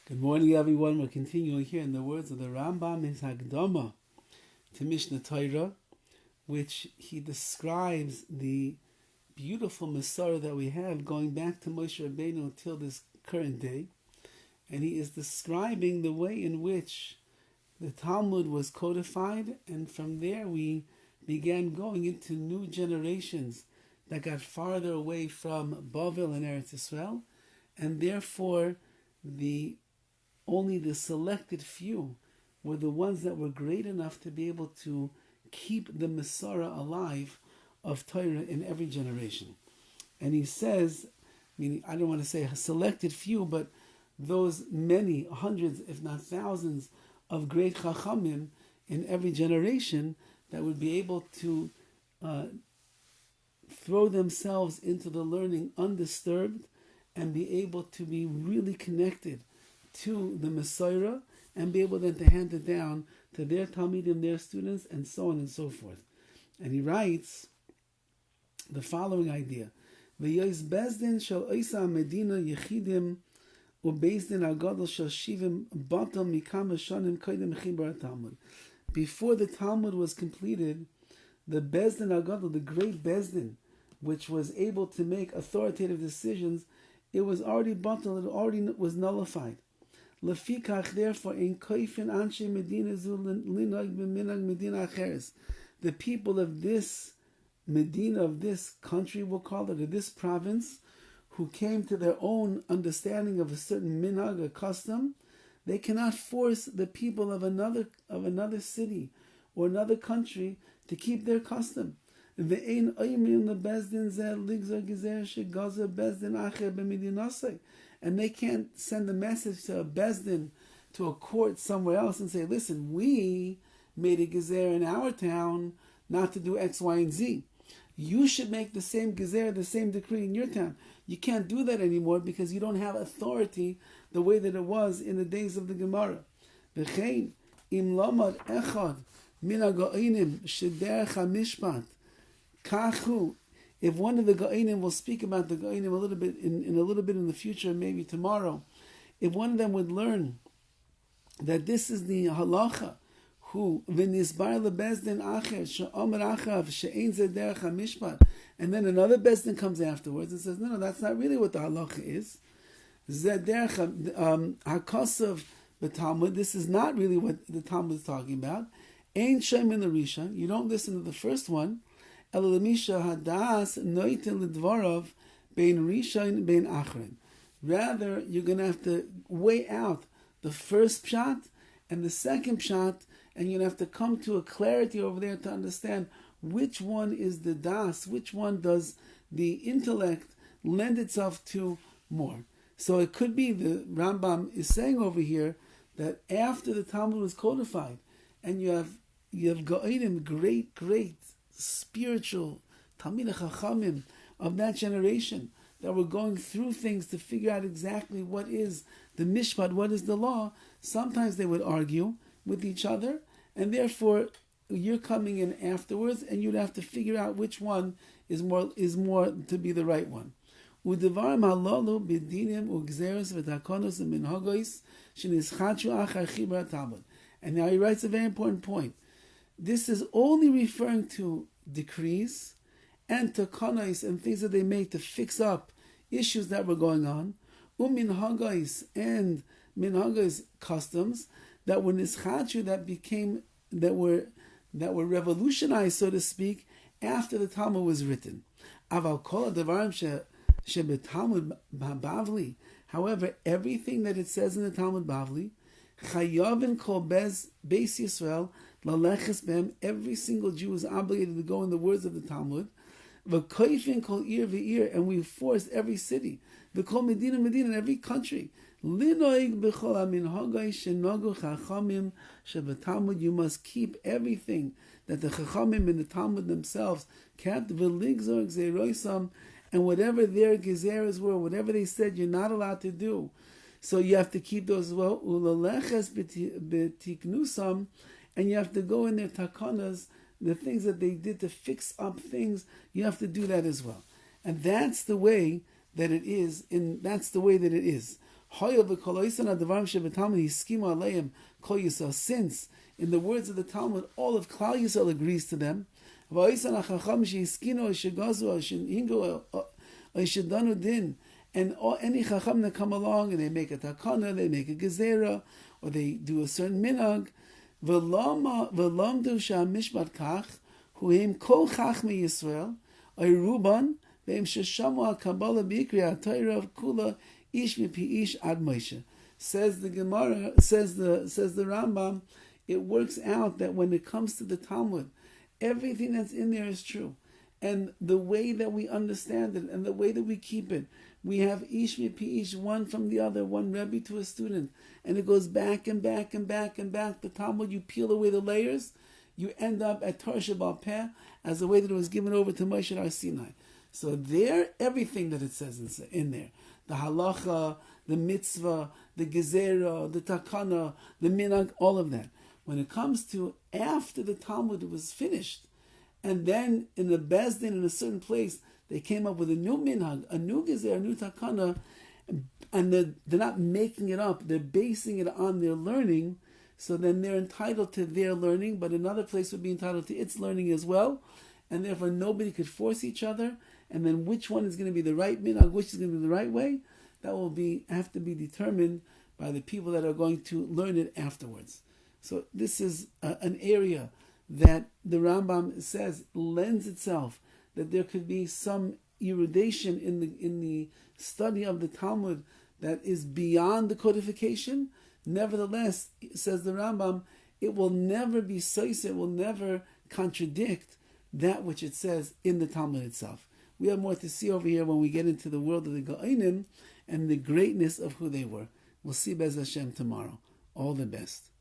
Good morning, everyone. We're continuing here in the words of the RAMBAM, his Hagdama to MISHNEH Torah, which he describes the beautiful Masorah that we have going back to Moshe Rabbeinu until this current day. And he is describing the way in which the Talmud was codified, and from there we began going into new generations that got farther away from Bavel and Eretz Yisrael, and therefore only the selected few were the ones that were great enough to be able to keep the Masorah alive of Torah in every generation. And he says, meaning I don't want to say a selected few, but those many, hundreds, if not thousands, of great Chachamim in every generation that would be able to throw themselves into the learning undisturbed and be able to be really connected to the Masorah and be able then to hand it down to their Talmidim, their students, and so on and so forth. And he writes the following idea: V'yois bezdin shel oisa medina yechidim ubezdin agadol shel shivim batal mikama shanim koydem chibar Talmud. Before the Talmud was completed, the bezdin agadol, the great bezdin, which was able to make authoritative decisions, it was already batal, it already was nullified. Lefikach, therefore, in koifin anshe medina zu linog b'minag medina acheres. The people of this Medina, of this country, we'll call it, of this province, who came to their own understanding of a certain minhag, a custom, they cannot force the people of another city or another country to keep their custom. Ve'ein oymin lebezdin zeh ligzor gezer shegazer bezdin acher b'medinasei. And they can't send a message to a bezdin, to a court somewhere else, and say, listen, we made a gezer in our town not to do X, Y, and Z. You should make the same gezer, the same decree in your town. You can't do that anymore because you don't have authority the way that it was in the days of the Gemara. V'chein im lamad echad min ha'go'inim shederech ha'mishpat kachu. If one of the Ga'inim, will speak about the Ga'inim a little bit in the future, maybe tomorrow, if one of them would learn that this is the halacha, who v'nisbar lebezdin acher she'omer achav she'ein zeh derech hamishpat, and then another bezdin comes afterwards and says, no, that's not really what the halacha is. Zeh derech hakosav b'Talmud. This is not really what the Talmud is talking about. Ein shem in the Rishon. You don't listen to the first one. Rather, you're going to have to weigh out the first pshat and the second pshat, and you're going to have to come to a clarity over there to understand which one is the das, which one does the intellect lend itself to more. So it could be the Rambam is saying over here that after the Talmud was codified, and you have Ga'inim, great spiritual Talmidei Chachamim of that generation that were going through things to figure out exactly what is the mishpat, what is the law. Sometimes they would argue with each other, and therefore you're coming in afterwards, and you'd have to figure out which one is more to be the right one. Udevarim halalu b'dinim u'gzeros v'takonos u'minhagos shenischachu achar chibur Talmud. And now he writes a very important point. This is only referring to decrees and takonos and things that they made to fix up issues that were going on, u'minhagos and minhagos customs that were nischachu, that were revolutionized, so to speak, after the Talmud was written. Aval kol hadavarim shebetalmud Bavli. However, everything that it says in the Talmud Bavli, chayavin kol beis Yisrael laleches behem. Every single Jew is obligated to go in the words of the Talmud. V'koifin kol ir v'ir, and we forced every city. V'kol medina in every country. Linoig b'chol haminhagos shenogu chachamim shebetalmud. You must keep everything that the chachamim in the Talmud themselves kept. V'ligzor gzeroisam, and whatever their gezeres were, whatever they said you're not allowed to do, so you have to keep those as well. Ulaleches b'tiknusam, and you have to go in their takanas, the things that they did to fix up things, you have to do that as well. And that's the way that it is. That's the way that it is. Since, in the words of the Talmud, all of Klal Yisrael agrees to them, and any chacham that come along and they make a takana, they make a gezerah, or they do a certain minhag, v'lamdu sha'mishpat kach, huim kol chachmei Yisrael, ruban, ve'im sheshamu ha'kabbalah b'ikri ha'torah kula ish mipi ish ad Moshe. Says the Gemara, says the Rambam, it works out that when it comes to the Talmud, everything that's in there is true. And the way that we understand it and the way that we keep it, we have ish mipi ish, one from the other, one Rabbi to a student, and it goes back and back and back and back. The Talmud, you peel away the layers, you end up at Torah Sheba'al Peh as the way that it was given over to Moshe Har Sinai. So there, everything that it says in there, the halacha, the mitzvah, the gezerah, the takana, the minhag, all of that. When it comes to after the Talmud was finished, and then in the Beis Din in a certain place, they came up with a new minhag, a new gezerah, a new takana, and they're not making it up, they're basing it on their learning, so then they're entitled to their learning, but another place would be entitled to its learning as well, and therefore nobody could force each other, and then which one is going to be the right minhag, which is going to be the right way, that will have to be determined by the people that are going to learn it afterwards. So this is an area that the Rambam says lends itself that there could be some erudition in the study of the Talmud that is beyond the codification. Nevertheless, says the Rambam, it will never be sois, it will never contradict that which it says in the Talmud itself. We have more to see over here when we get into the world of the Gaonim and the greatness of who they were. We'll see Bez Hashem tomorrow. All the best.